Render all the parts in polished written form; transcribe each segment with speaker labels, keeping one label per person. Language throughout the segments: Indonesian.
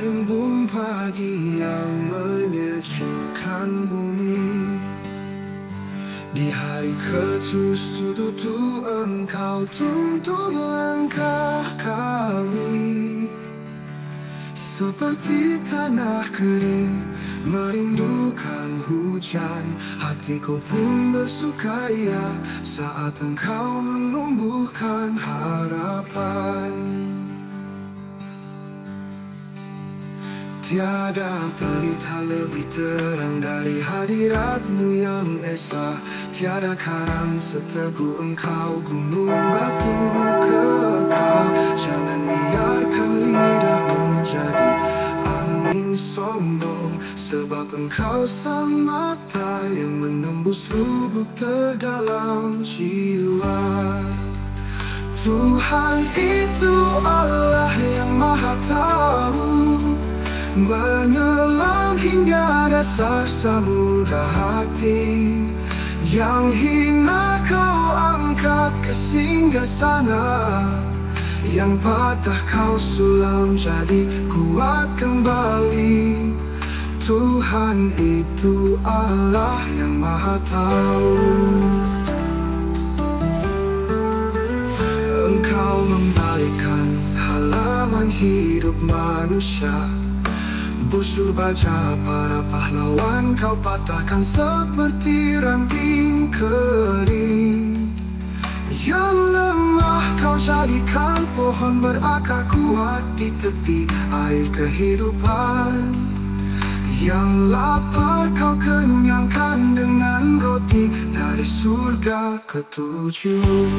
Speaker 1: embun pagi yang menyejukkan bumi. Di hari ketujuh Engkau tuntun langkah kami. Seperti tanah kering merindukan hujan, hatiku pun bersukaria saat Engkau menumbuhkan harapan. Tiada pelita lebih terang dari hadirat-Mu yang esa. Tiada karang seteguh Engkau, gunung batu kekal. Jangan biarkan lidah menjadi angin sombong, sebab Engkau sang mata yang menembus lubuk terdalam jiwa. Tuhan itu Allah yang Maha Tahu, menyelam hingga dasar samudra hati. Yang hina Kau angkat ke singgasana, yang patah Kau sulam jadi kuat kembali. Tuhan itu Allah yang Maha Tahu. Engkau membalikkan halaman hidup manusia, busur baja para pahlawan Kau patahkan seperti ranting kering. Yang lemah Kau jadikan pohon berakar kuat di tepi air kehidupan. Yang lapar Kau kenyangkan dengan roti dari surga ketujuh.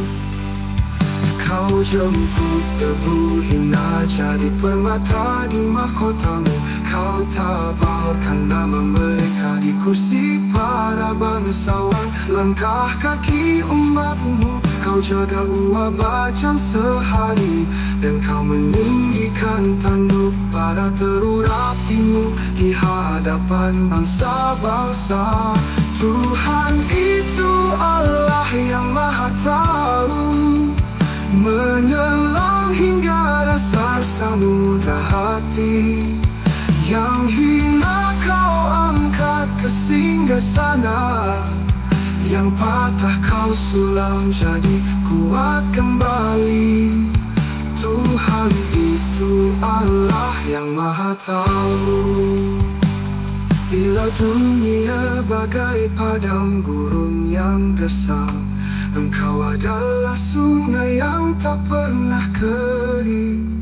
Speaker 1: Kau jemput debu hina jadi permata di mahkota-Mu. Kau tabalkan nama mereka di kursi para bangsawan. Langkah kaki umat-Mu Kau jaga uap bajang sehari, dan Kau meninggikan tanduk pada terurapi-Mu di hadapan bangsa-bangsa. Tuhan itu Allah yang Maha Tahu, menyelam hingga dasar samudra hati. Yang hina Kau angkat ke singgasana, yang patah Kau sulam jadi kuat kembali. Tuhan itu Allah yang Maha Tahu. Bila dunia bagai padang gurun yang gersang, Engkau adalah sungai yang tak pernah kering.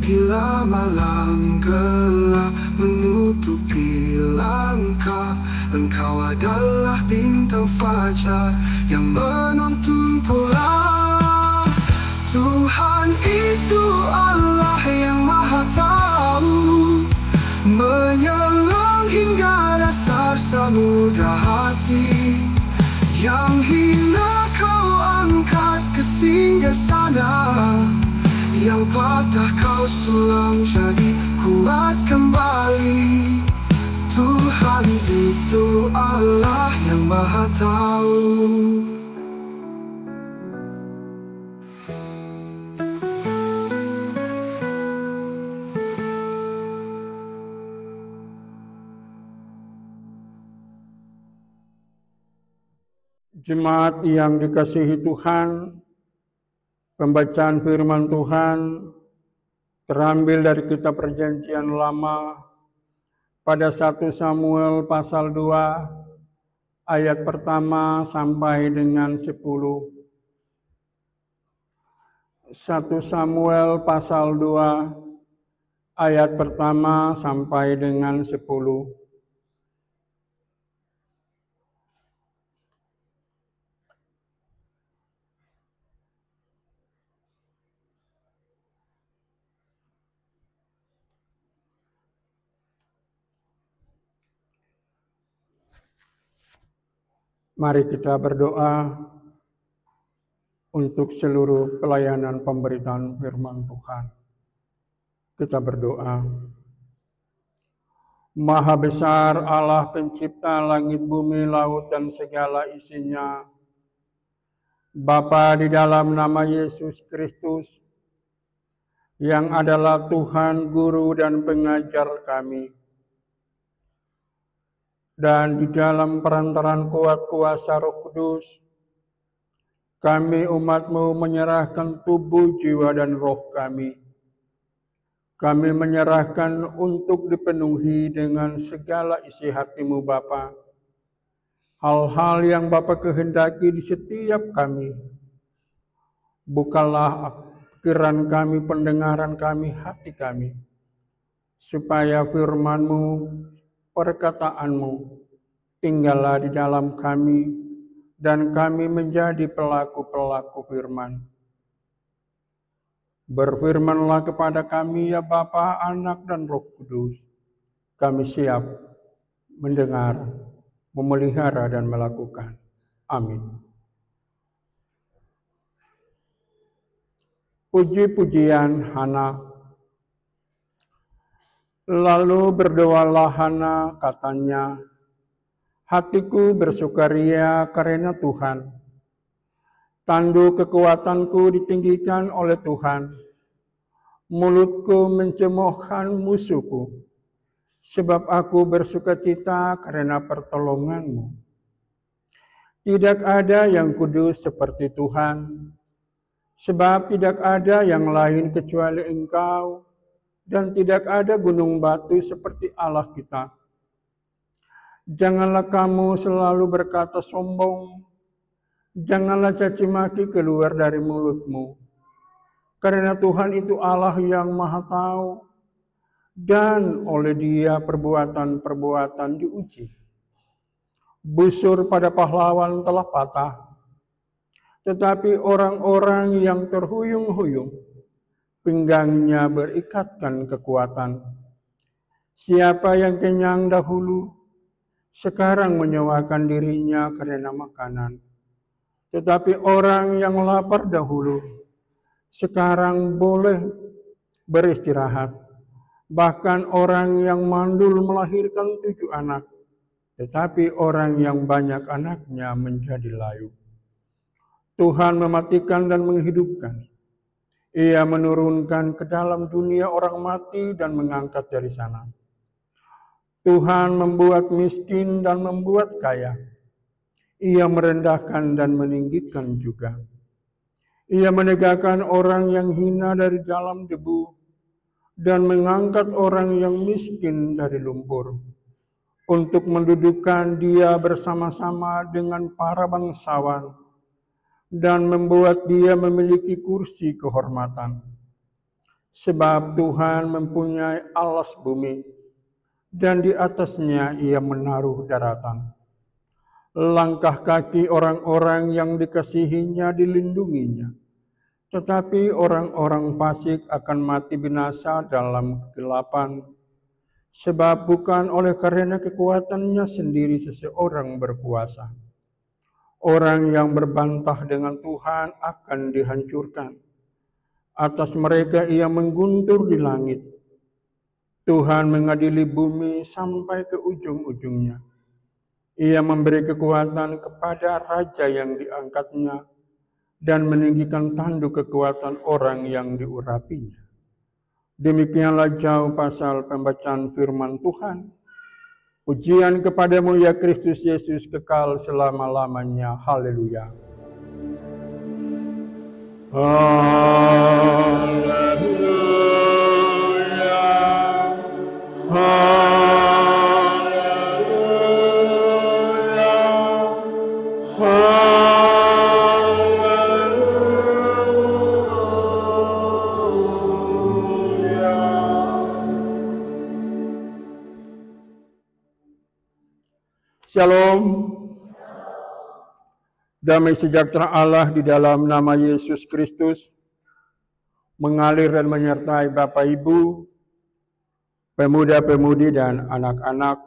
Speaker 1: Bila malam gelap menutupi langkah, Engkau adalah bintang fajar yang menuntun pulang. Tuhan itu Allah yang Maha Tahu, menyelam hingga dasar samudra hati. Yang hina Kau angkat ke singgasana, yang patah Kau sulam jadi kuat kembali. Tuhan itu Allah yang Maha Tahu.
Speaker 2: Jemaat yang dikasihi Tuhan, pembacaan firman Tuhan terambil dari kitab Perjanjian Lama pada 1 Samuel pasal 2 ayat pertama sampai dengan 10. 1 Samuel pasal 2 ayat pertama sampai dengan 10. Mari kita berdoa untuk seluruh pelayanan pemberitaan firman Tuhan. Kita berdoa. Maha besar Allah pencipta langit, bumi, laut, dan segala isinya. Bapa, di dalam nama Yesus Kristus, yang adalah Tuhan, Guru, dan Pengajar kami. Dan di dalam perantaran kuat kuasa Roh Kudus, kami umat-Mu menyerahkan tubuh, jiwa, dan roh kami. Kami menyerahkan untuk dipenuhi dengan segala isi hati-Mu Bapa. Hal-hal yang Bapa kehendaki di setiap kami. Bukalah pikiran kami, pendengaran kami, hati kami, supaya firman-Mu, perkataan-Mu, tinggallah di dalam kami, dan kami menjadi pelaku-pelaku firman. Berfirmanlah kepada kami ya Bapa, Anak, dan Roh Kudus. Kami siap mendengar, memelihara, dan melakukan. Amin. Puji-pujian Hana. Lalu berdoalah Hana, katanya, hatiku bersukaria karena Tuhan. Tanduk kekuatanku ditinggikan oleh Tuhan. Mulutku mencemoohkan musuhku, sebab aku bersukacita karena pertolongan-Mu. Tidak ada yang kudus seperti Tuhan, sebab tidak ada yang lain kecuali Engkau, dan tidak ada gunung batu seperti Allah kita. Janganlah kamu selalu berkata sombong, janganlah caci maki keluar dari mulutmu, karena Tuhan itu Allah yang Maha Tahu, dan oleh Dia perbuatan-perbuatan diuji. Busur pada pahlawan telah patah, tetapi orang-orang yang terhuyung-huyung, pinggangnya berikatkan kekuatan. Siapa yang kenyang dahulu, sekarang menyewakan dirinya karena makanan. Tetapi orang yang lapar dahulu, sekarang boleh beristirahat. Bahkan orang yang mandul melahirkan 7 anak, tetapi orang yang banyak anaknya menjadi layu. Tuhan mematikan dan menghidupkan. Ia menurunkan ke dalam dunia orang mati dan mengangkat dari sana. Tuhan membuat miskin dan membuat kaya. Ia merendahkan dan meninggikan juga. Ia menegakkan orang yang hina dari dalam debu dan mengangkat orang yang miskin dari lumpur, untuk mendudukkan dia bersama-sama dengan para bangsawan dan membuat dia memiliki kursi kehormatan. Sebab Tuhan mempunyai alas bumi, dan di atasnya Ia menaruh daratan. Langkah kaki orang-orang yang dikasihinya dilindunginya, tetapi orang-orang fasik akan mati binasa dalam kegelapan, sebab bukan oleh karena kekuatannya sendiri seseorang berkuasa. Orang yang berbantah dengan Tuhan akan dihancurkan. Atas mereka Ia mengguntur di langit. Tuhan mengadili bumi sampai ke ujung-ujungnya. Ia memberi kekuatan kepada raja yang diangkatnya dan meninggikan tanduk kekuatan orang yang diurapinya. Demikianlah jauh pasal pembacaan firman Tuhan. Pujian kepadamu ya Kristus Yesus kekal selama-lamanya. Haleluya. Haleluya. Shalom. Damai sejahtera Allah di dalam nama Yesus Kristus mengalir dan menyertai Bapak Ibu, pemuda-pemudi dan anak-anak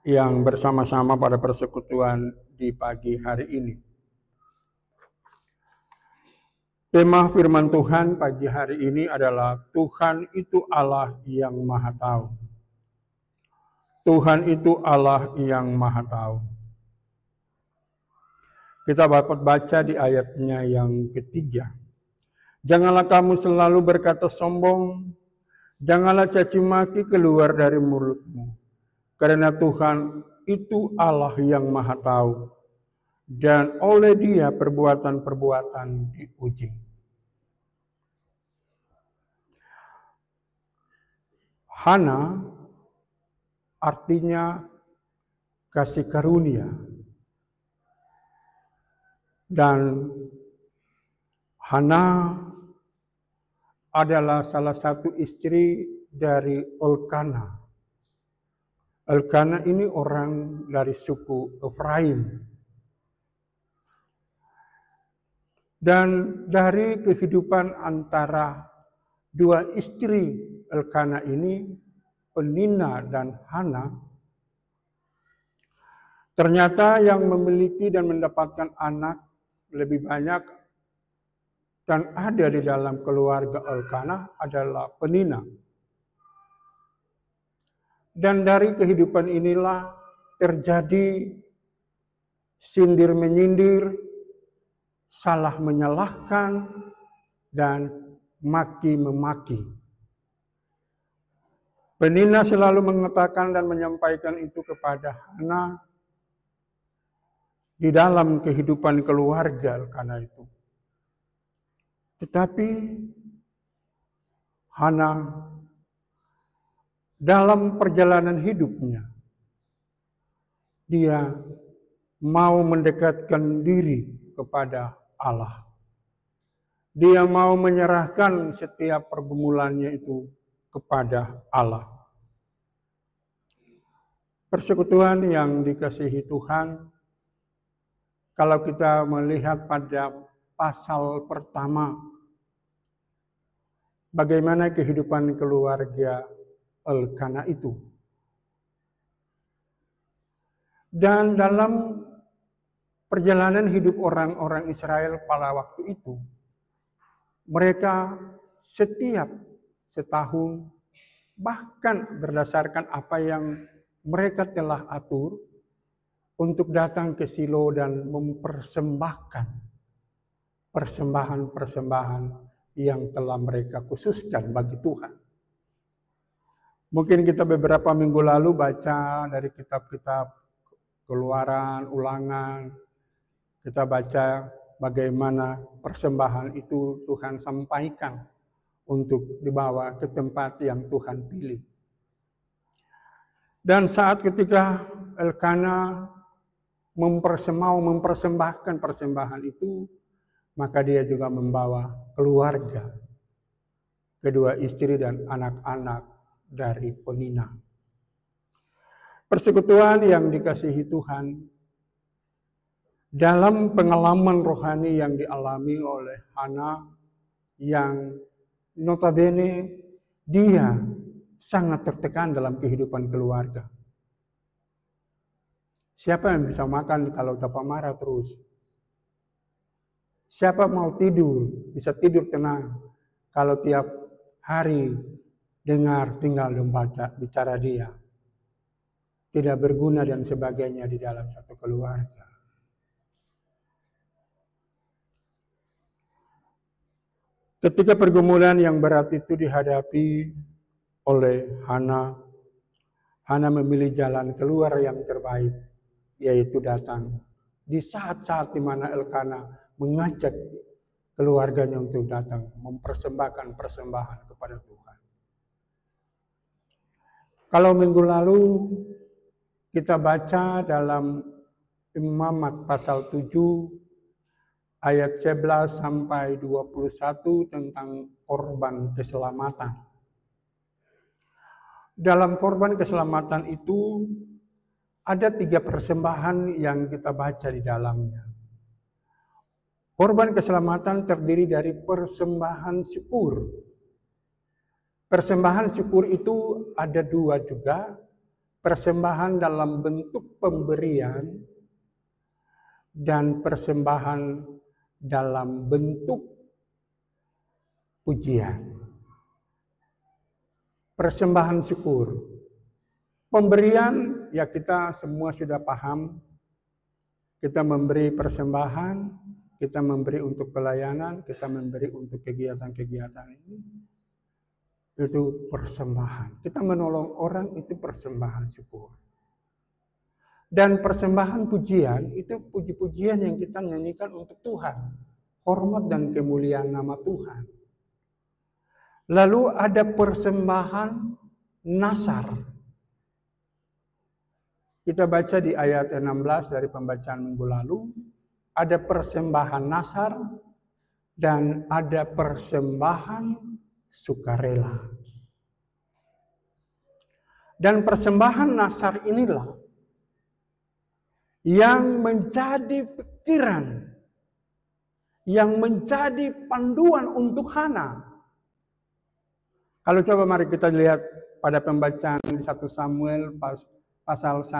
Speaker 2: yang bersama-sama pada persekutuan di pagi hari ini. Tema firman Tuhan pagi hari ini adalah Tuhan itu Allah yang Maha Tahu. Tuhan itu Allah yang Maha Tahu. Kita dapat baca di ayatnya yang ketiga. Janganlah kamu selalu berkata sombong, janganlah caci maki keluar dari mulutmu. Karena Tuhan itu Allah yang Maha Tahu, dan oleh Dia perbuatan-perbuatan diuji. Hana artinya kasih karunia. Dan Hana adalah salah satu istri dari Elkana. Elkana ini orang dari suku Efraim. Dan dari kehidupan antara dua istri Elkana ini, Penina dan Hana, ternyata yang memiliki dan mendapatkan anak lebih banyak dan ada di dalam keluarga Elkana adalah Penina. Dan dari kehidupan inilah terjadi sindir menyindir, salah menyalahkan, dan maki memaki. Penina selalu mengatakan dan menyampaikan itu kepada Hana di dalam kehidupan keluarga Elkana itu. Tetapi Hana dalam perjalanan hidupnya, dia mau mendekatkan diri kepada Allah. Dia mau menyerahkan setiap pergumulannya itu kepada Allah. Persekutuan yang dikasihi Tuhan, kalau kita melihat pada pasal pertama, bagaimana kehidupan keluarga Elkana itu. Dan dalam perjalanan hidup orang-orang Israel pada waktu itu, mereka setiap setahun, bahkan berdasarkan apa yang mereka telah atur, untuk datang ke Silo dan mempersembahkan persembahan-persembahan yang telah mereka khususkan bagi Tuhan. Mungkin kita beberapa minggu lalu baca dari kitab-kitab Keluaran, Ulangan, kita baca bagaimana persembahan itu Tuhan sampaikan untuk dibawa ke tempat yang Tuhan pilih. Dan saat ketika Elkana mau mempersembahkan persembahan itu, maka dia juga membawa keluarga, kedua istri dan anak-anak dari Penina. Persekutuan yang dikasihi Tuhan, dalam pengalaman rohani yang dialami oleh Hana, yang notabene dia sangat tertekan dalam kehidupan keluarga. Siapa yang bisa makan kalau Bapak marah terus? Siapa mau tidur, bisa tidur tenang kalau tiap hari dengar tinggal membaca bicara dia? Tidak berguna dan sebagainya di dalam satu keluarga. Ketika pergumulan yang berat itu dihadapi oleh Hana, Hana memilih jalan keluar yang terbaik, yaitu datang di saat-saat di mana Elkana mengajak keluarganya untuk datang mempersembahkan persembahan kepada Tuhan. Kalau minggu lalu kita baca dalam Imamat pasal 7 ayat 11 sampai 21 tentang korban keselamatan. Dalam korban keselamatan itu ada 3 persembahan yang kita baca di dalamnya. Korban keselamatan terdiri dari persembahan syukur. Persembahan syukur itu ada 2 juga. Persembahan dalam bentuk pemberian dan persembahan dalam bentuk pujian. Persembahan syukur. Pemberian, ya kita semua sudah paham. Kita memberi persembahan, kita memberi untuk pelayanan, kita memberi untuk kegiatan-kegiatan ini. Itu persembahan. Kita menolong orang itu persembahan syukur. Dan persembahan pujian itu puji-pujian yang kita nyanyikan untuk Tuhan. Hormat dan kemuliaan nama Tuhan. Lalu ada persembahan nasar. Kita baca di ayat 16 dari pembacaan minggu lalu. Ada persembahan nasar dan ada persembahan sukarela. Dan persembahan nasar inilah yang menjadi pikiran, yang menjadi panduan untuk Hana. Kalau coba mari kita lihat pada pembacaan 1 Samuel pasal 1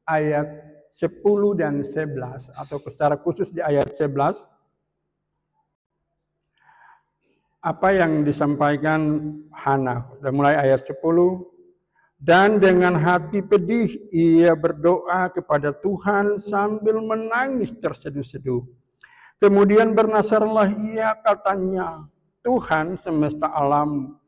Speaker 2: ayat 10 dan 11 atau secara khusus di ayat 11. Apa yang disampaikan Hana? Kita mulai ayat 10. Dan dengan hati pedih ia berdoa kepada Tuhan sambil menangis terseduh-seduh. Kemudian bernasarlah ia, katanya, Tuhan semesta alam,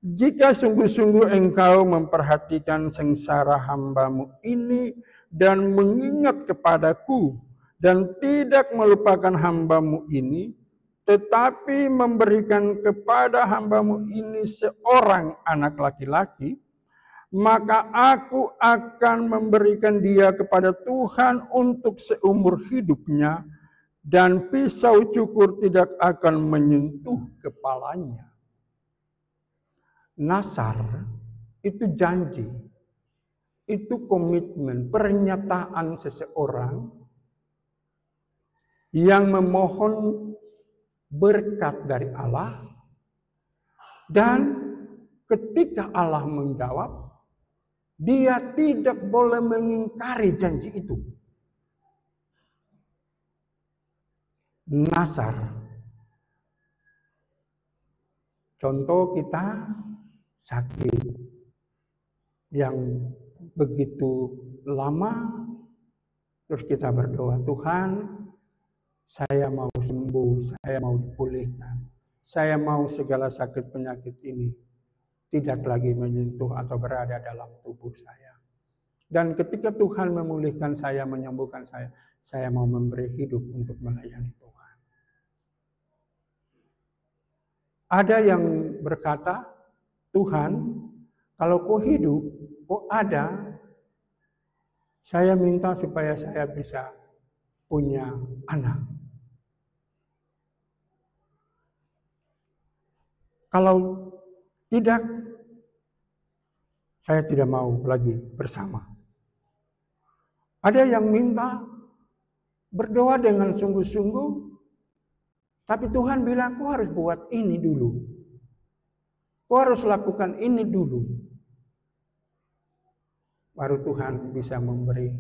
Speaker 2: jika sungguh-sungguh engkau memperhatikan sengsara hamba-Mu ini dan mengingat kepadaku dan tidak melupakan hamba-Mu ini, tetapi memberikan kepada hamba-Mu ini seorang anak laki-laki, maka aku akan memberikan dia kepada Tuhan untuk seumur hidupnya, dan pisau cukur tidak akan menyentuh kepalanya. Nasar itu janji, itu komitmen, pernyataan seseorang yang memohon berkat dari Allah, dan ketika Allah menjawab, dia tidak boleh mengingkari janji itu. Nasar. Contoh kita sakit yang begitu lama, terus kita berdoa, Tuhan, saya mau sembuh, saya mau dipulihkan, saya mau segala sakit penyakit ini tidak lagi menyentuh atau berada dalam tubuh saya. Dan ketika Tuhan memulihkan saya, menyembuhkan saya mau memberi hidup untuk melayani Tuhan. Ada yang berkata, Tuhan, kalau kau hidup, kau ada, saya minta supaya saya bisa punya anak. Kalau tidak, saya tidak mau lagi bersama. Ada yang minta berdoa dengan sungguh-sungguh, tapi Tuhan bilang, kau harus buat ini dulu. Kau harus lakukan ini dulu. Baru Tuhan bisa memberi.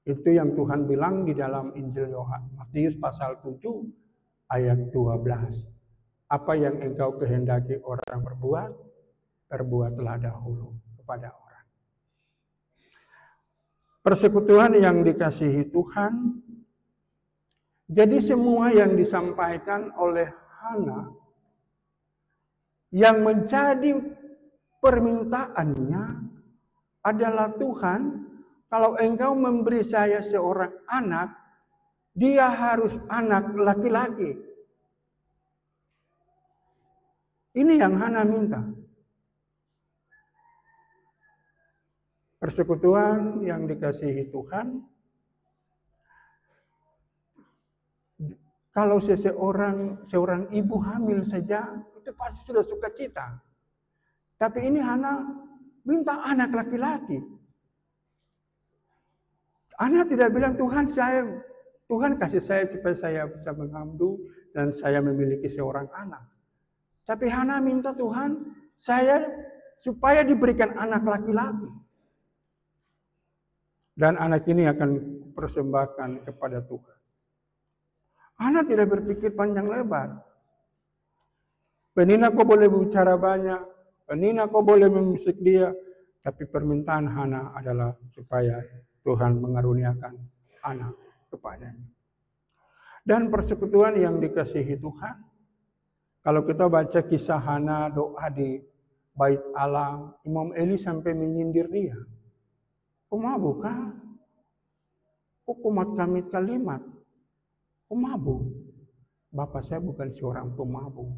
Speaker 2: Itu yang Tuhan bilang di dalam Injil Yohanes, Matius pasal 7 ayat 12. Apa yang engkau kehendaki orang berbuat, perbuatlah dahulu kepada orang. Persekutuan yang dikasihi Tuhan, jadi semua yang disampaikan oleh Hana, yang menjadi permintaannya adalah, Tuhan, kalau engkau memberi saya seorang anak, dia harus anak laki-laki. Ini yang Hana minta. Persekutuan yang dikasihi Tuhan, kalau seorang ibu hamil saja, itu pasti sudah sukacita. Tapi ini Hana minta anak laki-laki. Hana tidak bilang, Tuhan kasih saya supaya saya bisa mengandung dan saya memiliki seorang anak. Tapi Hana minta, Tuhan, saya supaya diberikan anak laki-laki. Dan anak ini akan persembahkan kepada Tuhan. Hana tidak berpikir panjang lebar. Penina kau boleh bicara banyak, Penina kau boleh mengusik dia, tapi permintaan Hana adalah supaya Tuhan mengaruniakan anak kepadanya. Dan persekutuan yang dikasihi Tuhan, kalau kita baca kisah Hana doa di bait Allah, Imam Eli sampai menyindir dia. Pemabuk kah? Hukumat kami kalimat. Pemabuk. Bapak saya bukan seorang pemabuk.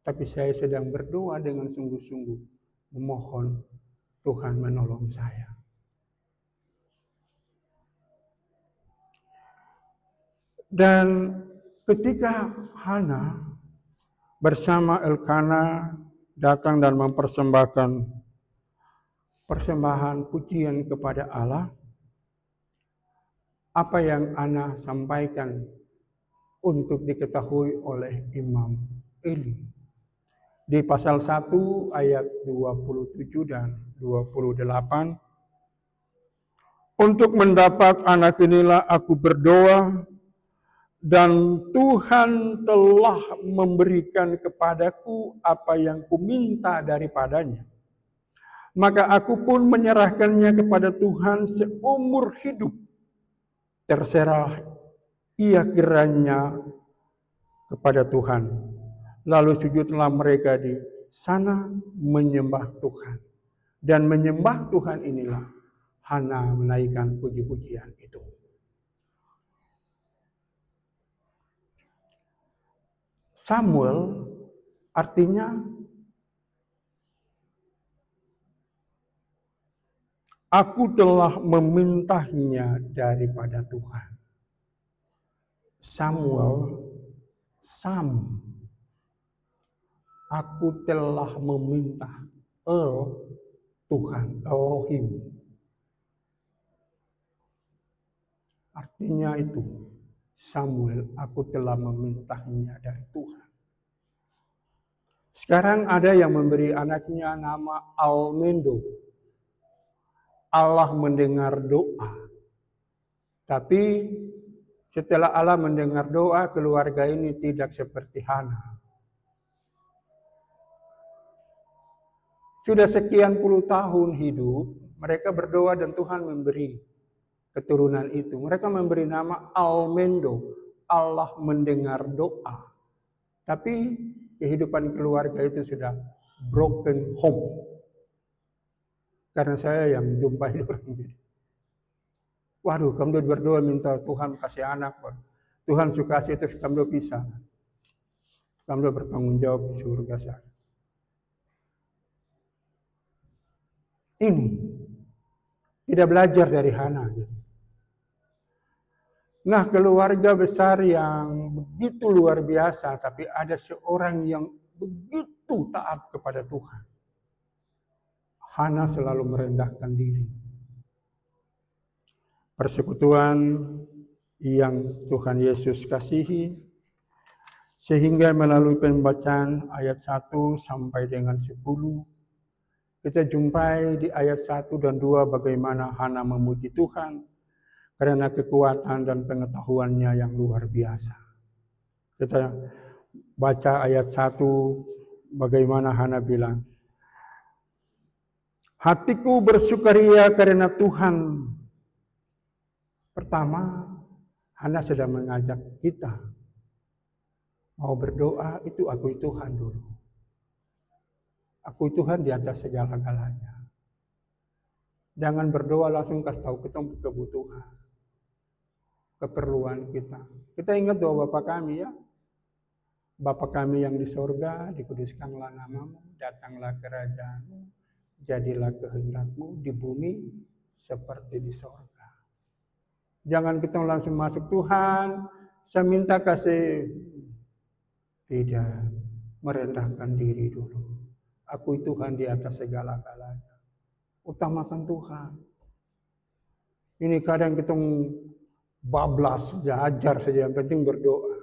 Speaker 2: Tapi saya sedang berdoa dengan sungguh-sungguh. Memohon Tuhan menolong saya. Dan ketika Hana bersama Elkana datang dan mempersembahkan persembahan pujian kepada Allah, apa yang Ana sampaikan untuk diketahui oleh Imam Eli. Di pasal 1 ayat 27 dan 28, untuk mendapat anak inilah aku berdoa, dan Tuhan telah memberikan kepadaku apa yang kuminta daripadanya. Maka aku pun menyerahkannya kepada Tuhan seumur hidup. Terserah ia kiranya kepada Tuhan. Lalu sujudlah mereka di sana menyembah Tuhan. Dan menyembah Tuhan inilah Hana menaikkan puji-pujian itu. Samuel artinya aku telah memintanya daripada Tuhan. Samuel, Sam, aku telah meminta. Tuhan, Elohim. Artinya itu, Samuel, aku telah memintanya dari Tuhan. Sekarang ada yang memberi anaknya nama Almendo. Allah mendengar doa. Tapi setelah Allah mendengar doa, keluarga ini tidak seperti Hana. Sudah sekian puluh tahun hidup, mereka berdoa dan Tuhan memberi keturunan itu. Mereka memberi nama Almendo, Allah mendengar doa. Tapi kehidupan keluarga itu sudah broken home. Karena saya yang jumpai orang ini. Waduh, kamu berdoa minta Tuhan kasih anak. Tuhan suka kasih terus kamu pisah. Kamu bertanggung jawab di surga sana. Ini tidak belajar dari Hana. Nah, keluarga besar yang begitu luar biasa, tapi ada seorang yang begitu taat kepada Tuhan. Hana selalu merendahkan diri. Persekutuan yang Tuhan Yesus kasihi, sehingga melalui pembacaan ayat 1 sampai dengan 10, kita jumpai di ayat 1 dan 2 bagaimana Hana memuji Tuhan, karena kekuatan dan pengetahuannya yang luar biasa. Kita baca ayat 1 bagaimana Hana bilang, hatiku bersukaria karena Tuhan. Pertama, Hana sedang mengajak kita mau berdoa itu akui Tuhan dulu. Akui Tuhan di atas segala-galanya. Jangan berdoa langsung kasih tahu kita kebutuhan, keperluan kita. Kita ingat doa Bapa kami ya. Bapa kami yang di sorga, dikuduskanlah namamu, datanglah kerajaanmu, jadilah kehendakmu di bumi seperti di sorga. Jangan kita langsung masuk, Tuhan, saya minta kasih. Tidak, merendahkan diri dulu. Akui Tuhan di atas segala-galanya. Utamakan Tuhan. Ini kadang kita bablas, ajar saja, yang penting berdoa.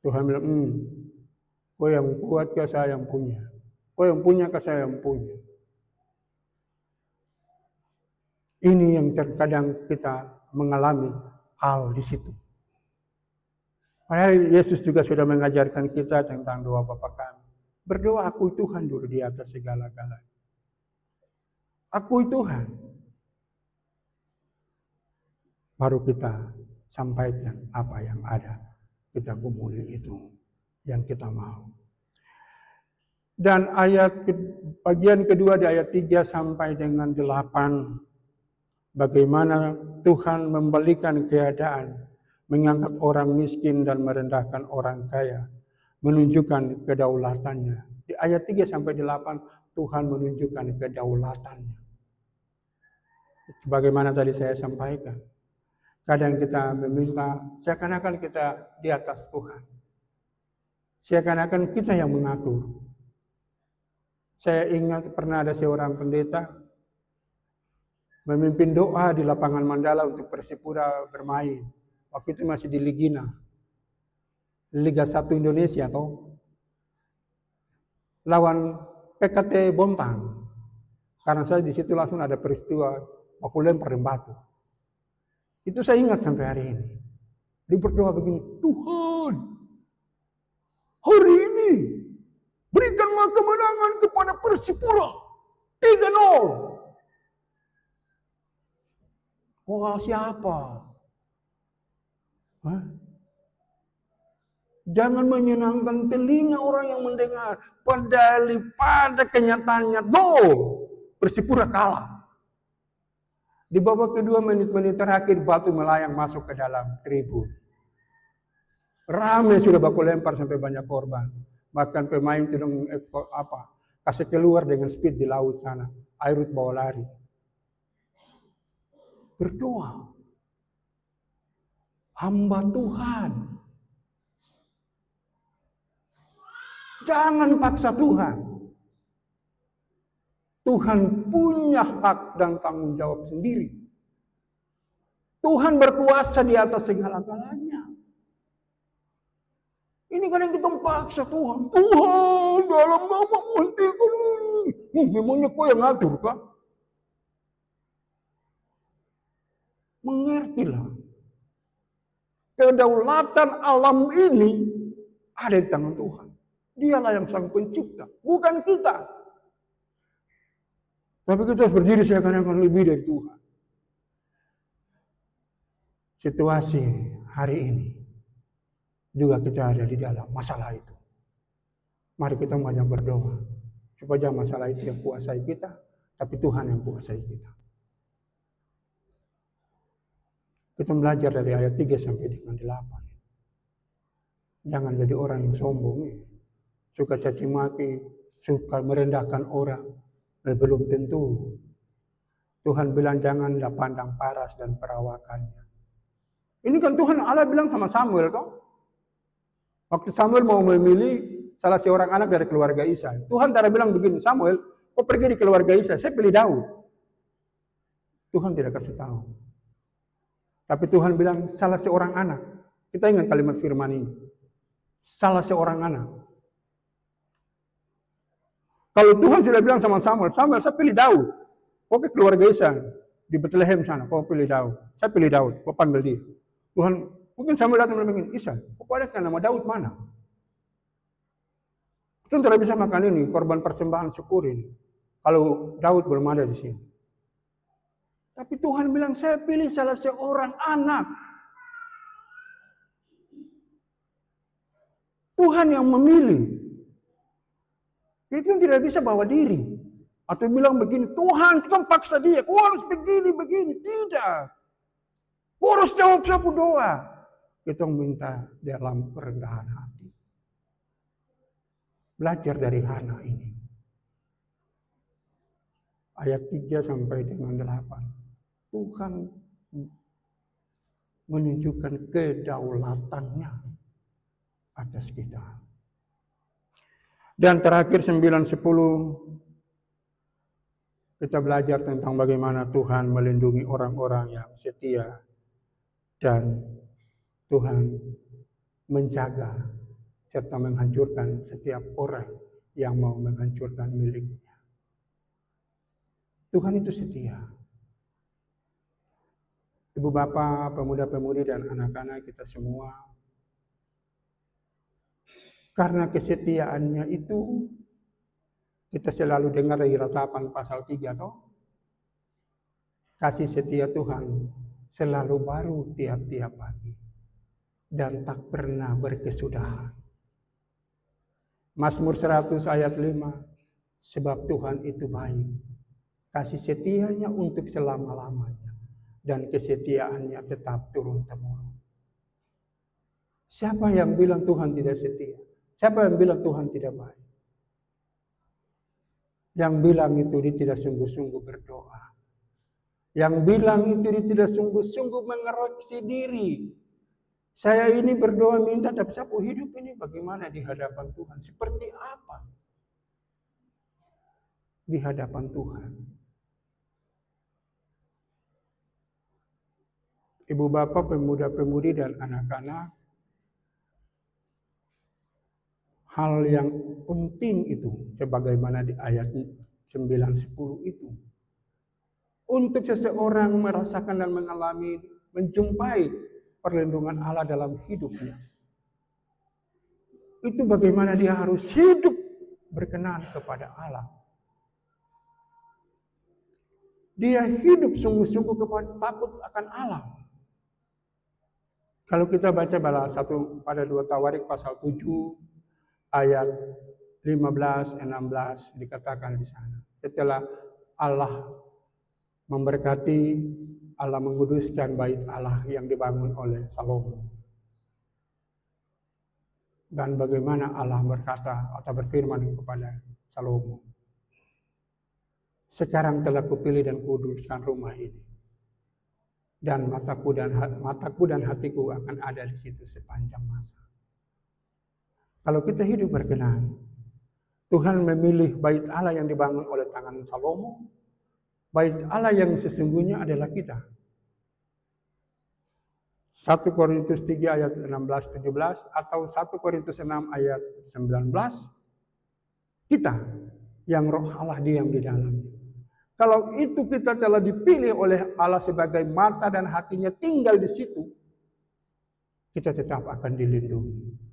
Speaker 2: Tuhan bilang, kau yang kuat kah saya yang punya. Kau yang punya kah saya yang punya. Ini yang terkadang kita mengalami hal di situ. Padahal Yesus juga sudah mengajarkan kita tentang doa Bapa kami. Berdoa akui Tuhan dulu di atas segala-galanya. Akui Tuhan. Baru kita sampaikan apa yang ada. Kita gumuli itu yang kita mau. Dan bagian kedua di ayat 3 sampai dengan 8. Bagaimana Tuhan membalikan keadaan, mengangkat orang miskin dan merendahkan orang kaya, menunjukkan kedaulatannya. Di ayat 3 sampai 8 Tuhan menunjukkan kedaulatannya. Sebagaimana tadi saya sampaikan, kadang kita meminta seakan-akan kita di atas Tuhan. Seakan-akan kita yang mengatur. Saya ingat pernah ada seorang pendeta memimpin doa di lapangan Mandala untuk Persipura bermain. Waktu itu masih di Ligina, Liga 1 Indonesia lawan PKT Bontang. Karena saya di situ langsung ada peristiwa baku lempar batu. Itu saya ingat sampai hari ini. Dia berdoa begini, Tuhan, hari ini berikanlah kemenangan kepada Persipura 3-0. Wah, siapa? Hah? Jangan menyenangkan telinga orang yang mendengar. Padahal pada kenyataannya, Persipura kalah. Di babak kedua menit-menit terakhir batu melayang masuk ke dalam tribun. Ramai sudah baku lempar sampai banyak korban. Bahkan pemain tidak kasih keluar dengan speed di laut sana. Airut bawa lari. Berdoa. Hamba Tuhan. Jangan paksa Tuhan. Tuhan punya hak dan tanggung jawab sendiri. Tuhan berkuasa di atas segala-galanya. Ini kadang kita paksa Tuhan. Tuhan, dalam nama-Mu hentikan ini. Memangnya kau yang ngatur, Pak? Mengertilah. Kedaulatan alam ini ada di tangan Tuhan. Dialah yang sang pencipta, bukan kita. Tapi kita harus berdiri seakan-akan lebih dari Tuhan. Situasi hari ini juga kita ada di dalam masalah itu. Mari kita banyak berdoa supaya masalah itu yang kuasai kita, tapi Tuhan yang kuasai kita. Kita belajar dari ayat 3 sampai dengan 8. Jangan jadi orang yang sombong, suka caci maki, suka merendahkan orang. Belum tentu. Tuhan bilang janganlah pandang paras dan perawakannya. Ini kan Tuhan Allah bilang sama Samuel toh. Waktu Samuel mau memilih salah seorang anak dari keluarga Isai. Tuhan tidak bilang begini, Samuel, kau pergi di keluarga Isai, saya pilih Daud. Tuhan tidak kasih tahu. Tapi Tuhan bilang salah seorang anak. Kita ingat kalimat firman ini. Salah seorang anak. Kalau Tuhan sudah bilang sama Samuel, Samuel saya pilih Daud. Oke keluarga Isai di Bethlehem sana, kau pilih Daud. Saya pilih Daud, kau panggil dia. Tuhan, mungkin Samuel datang dan bilang, Isai, kau padatkan nama Daud mana? Kita tidak bisa makan ini, korban persembahan syukur ini. Kalau Daud belum ada di sini. Tapi Tuhan bilang, saya pilih salah seorang anak. Tuhan yang memilih. Itu tidak bisa bawa diri. Atau bilang begini, Tuhan kita paksa dia, kau harus begini. Tidak. Kau harus jawab satu doa. Kita minta dalam kerendahan hati. Belajar dari Hana ini. Ayat 3 sampai dengan 8. Tuhan menunjukkan kedaulatannya atas kita. Dan terakhir 9-10 kita belajar tentang bagaimana Tuhan melindungi orang-orang yang setia dan Tuhan menjaga serta menghancurkan setiap orang yang mau menghancurkan miliknya. Tuhan itu setia. Ibu bapak, pemuda-pemudi dan anak-anak kita semua, karena kesetiaannya itu, kita selalu dengar dari Ratapan pasal 3 toh. Kasih setia Tuhan selalu baru tiap-tiap pagi, dan tak pernah berkesudahan. Mazmur 100 ayat 5, sebab Tuhan itu baik, kasih setianya untuk selama-lamanya, dan kesetiaannya tetap turun-temurun. Siapa yang bilang Tuhan tidak setia? Siapa yang bilang Tuhan tidak baik? Yang bilang itu dia tidak sungguh-sungguh berdoa. Yang bilang itu dia tidak sungguh-sungguh mengoreksi diri. Saya ini berdoa minta, tapi saya hidup ini bagaimana di hadapan Tuhan? Seperti apa di hadapan Tuhan? Ibu bapak, pemuda-pemudi dan anak-anak, hal yang penting itu, sebagaimana di ayat 9-10 itu, untuk seseorang merasakan dan mengalami, menjumpai perlindungan Allah dalam hidupnya, itu bagaimana dia harus hidup berkenan kepada Allah. Dia hidup sungguh-sungguh takut akan Allah. Kalau kita baca pada 2 Tawarik pasal 7 ayat 15-16 dikatakan di sana. Setelah Allah memberkati, Allah menguduskan bait Allah yang dibangun oleh Salomo. Dan bagaimana Allah berkata atau berfirman kepada Salomo, sekarang telah kupilih dan kuduskan rumah ini, dan mataku dan hatiku akan ada di situ sepanjang masa. Kalau kita hidup berkenan, Tuhan memilih bait Allah yang dibangun oleh tangan Salomo. Bait Allah yang sesungguhnya adalah kita. 1 Korintus 3 ayat 16-17 atau 1 Korintus 6 ayat 19, kita yang roh Allah diam di dalamnya. Kalau itu kita telah dipilih oleh Allah sebagai mata dan hatinya tinggal di situ, kita tetap akan dilindungi.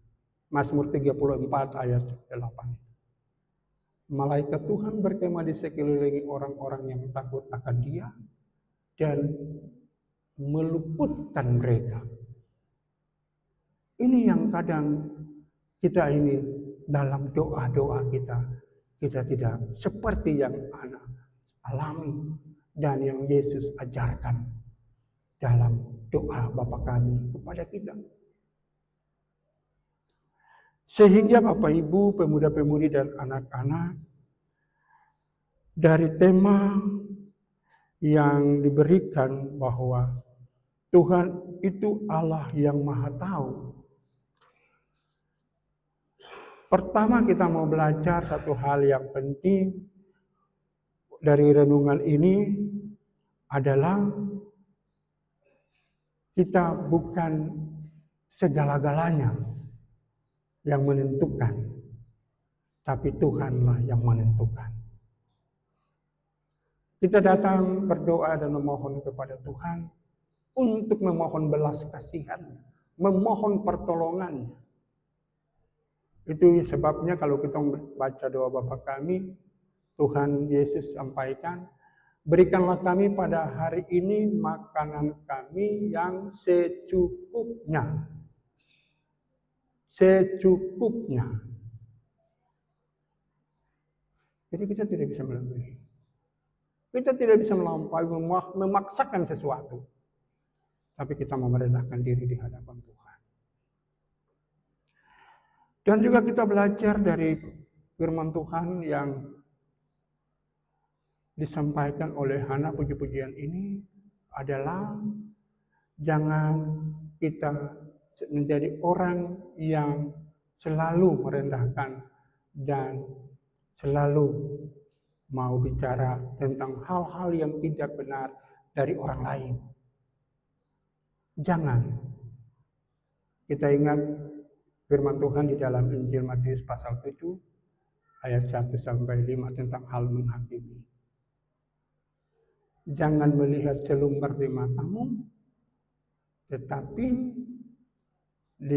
Speaker 2: Mazmur 34 ayat 8. Malaikat Tuhan berkemah di sekeliling orang-orang yang takut akan Dia dan meluputkan mereka. Ini yang kadang kita ini dalam doa-doa kita tidak seperti yang anak alami dan yang Yesus ajarkan dalam doa Bapa kami kepada kita. Sehingga Bapak Ibu, pemuda-pemudi dan anak-anak, dari tema yang diberikan bahwa Tuhan itu Allah yang Maha Tahu. Pertama kita mau belajar satu hal yang penting dari renungan ini adalah kita bukan segala-galanya yang menentukan, tapi Tuhanlah yang menentukan. Kita datang berdoa dan memohon kepada Tuhan untuk memohon belas kasihan, memohon pertolongannya. Itu sebabnya kalau kita baca doa Bapa kami, Tuhan Yesus sampaikan, berikanlah kami pada hari ini makanan kami yang secukupnya. Secukupnya. Jadi kita tidak bisa melebihi. Kita tidak bisa melampaui, memaksakan sesuatu. Tapi kita mau merendahkan diri di hadapan Tuhan. Dan juga kita belajar dari firman Tuhan yang disampaikan oleh Hana puji-pujian ini adalah jangan kita menjadi orang yang selalu merendahkan dan selalu mau bicara tentang hal-hal yang tidak benar dari orang lain. Jangan. Kita ingat firman Tuhan di dalam Injil Matius pasal 7 ayat 1-5 tentang hal menghakimi. Jangan melihat selumbar di matamu, tetapi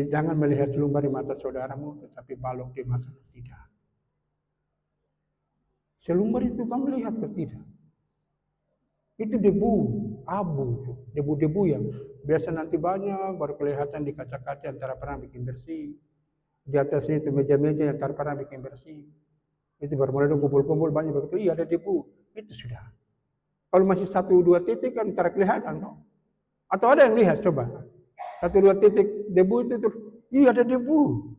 Speaker 2: jangan melihat selumbar di mata saudaramu, tetapi balok di matamu tidak. Selumbar itu kamu lihat atau tidak? Itu debu, abu, debu-debu yang biasa nanti banyak baru kelihatan di kaca-kaca antara pernah bikin bersih. Di atasnya itu meja-meja yang pernah bikin bersih. Itu baru mulai kumpul-kumpul banyak baru kelihatan ada debu. Itu sudah. Kalau masih 1-2 titik kan antara kelihatan toh. Atau ada yang lihat coba. 1-2 titik debu itu tuh, iya ada debu.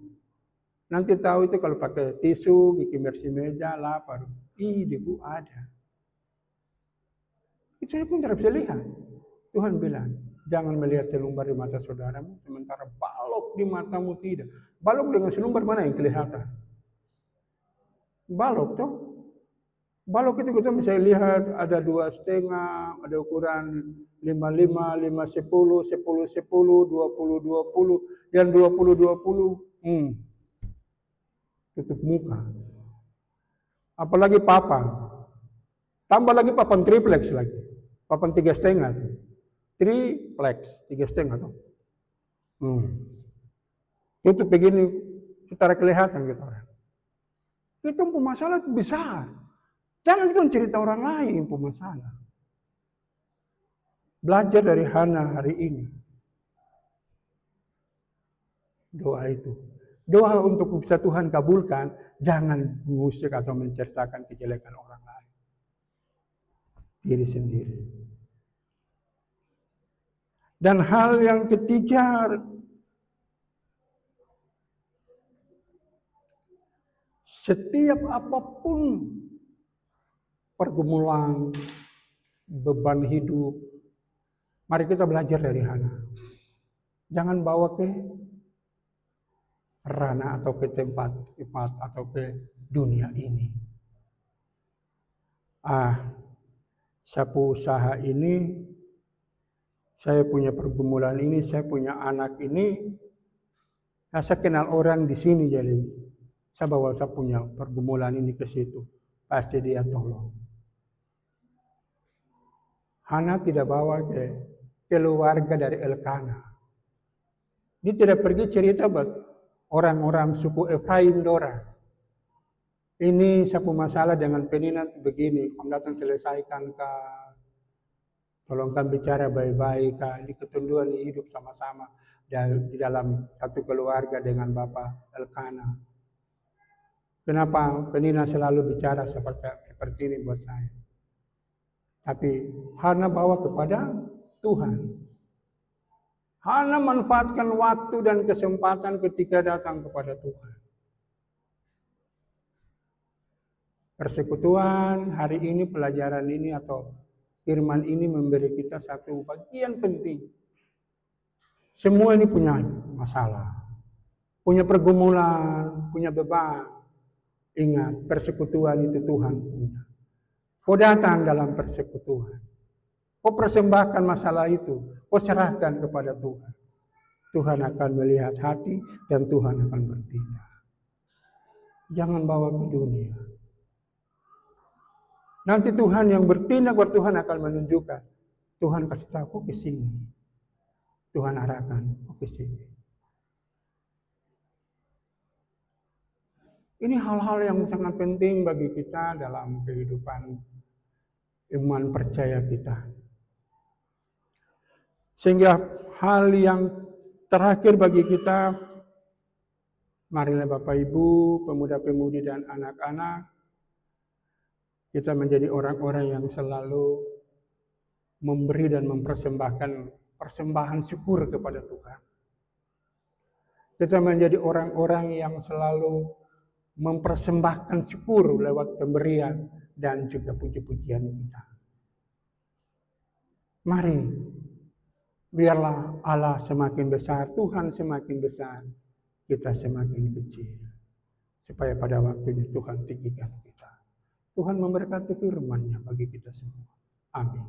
Speaker 2: Nanti tahu itu kalau pakai tisu, bikin bersih meja, lap, baru, debu ada. Itu saya pun tidak bisa lihat. Tuhan bilang, jangan melihat selumbar di mata saudaramu, sementara balok di matamu tidak. Balok dengan selumbar mana yang kelihatan? Balok toh. Balok itu kita bisa lihat ada 2,5, ada ukuran 55, 5, 10, 10, 10, 20, 20, yang 20, 20. Tutup muka. Apalagi papan. Tambah lagi papan triplex lagi. Papan 3,5. Triplex, 3,5 tuh. Tutup begini, kita kelihatan gitu orang. Itu masalah besar. Jangan juga cerita orang lain masalah. Belajar dari Hana hari ini. Doa itu. Doa untuk bisa Tuhan kabulkan, jangan mengusik atau menceritakan kejelekan orang lain. Diri sendiri. Dan hal yang ketiga, setiap apapun pergumulan, beban hidup, mari kita belajar dari Hana. Jangan bawa ke ranah atau ke tempat atau ke dunia ini. Sapu usaha ini, saya punya pergumulan ini, saya punya anak ini, saya kenal orang di sini jadi saya bawa saya punya pergumulan ini ke situ, pasti dia tolong. Hana tidak bawa ke keluarga dari Elkana. Dia tidak pergi cerita buat orang-orang suku Efraim Dora. Ini satu masalah dengan Penina begini, kamu datang selesaikan kah? Tolongkan bicara baik-baik kah? Ini ketentuan hidup sama-sama di dalam satu keluarga dengan Bapak Elkana. Kenapa Penina selalu bicara seperti ini buat saya? Tapi Hana bawa kepada Tuhan. Hana manfaatkan waktu dan kesempatan ketika datang kepada Tuhan. Persekutuan hari ini, pelajaran ini atau firman ini memberi kita satu bagian penting. Semua ini punya masalah, punya pergumulan, punya beban. Ingat, persekutuan itu Tuhan punya. Kau datang dalam persekutuan. Kau persembahkan masalah itu. Kau serahkan kepada Tuhan. Tuhan akan melihat hati dan Tuhan akan bertindak. Jangan bawa ke dunia. Nanti Tuhan yang bertindak, Tuhan akan menunjukkan. Tuhan kasih tahu, kau ke sini. Tuhan arahkan, kau ke sini. Ini hal-hal yang sangat penting bagi kita dalam kehidupan iman percaya kita. Sehingga hal yang terakhir bagi kita, marilah Bapak Ibu, pemuda-pemudi dan anak-anak, kita menjadi orang-orang yang selalu memberi dan mempersembahkan persembahan syukur kepada Tuhan. Kita menjadi orang-orang yang selalu mempersembahkan syukur lewat pemberian dan juga puji-pujian kita. Mari, biarlah Allah semakin besar, Tuhan semakin besar, kita semakin kecil. Supaya pada waktunya Tuhan tinggikan kita. Tuhan memberkati firman-Nya bagi kita semua. Amin.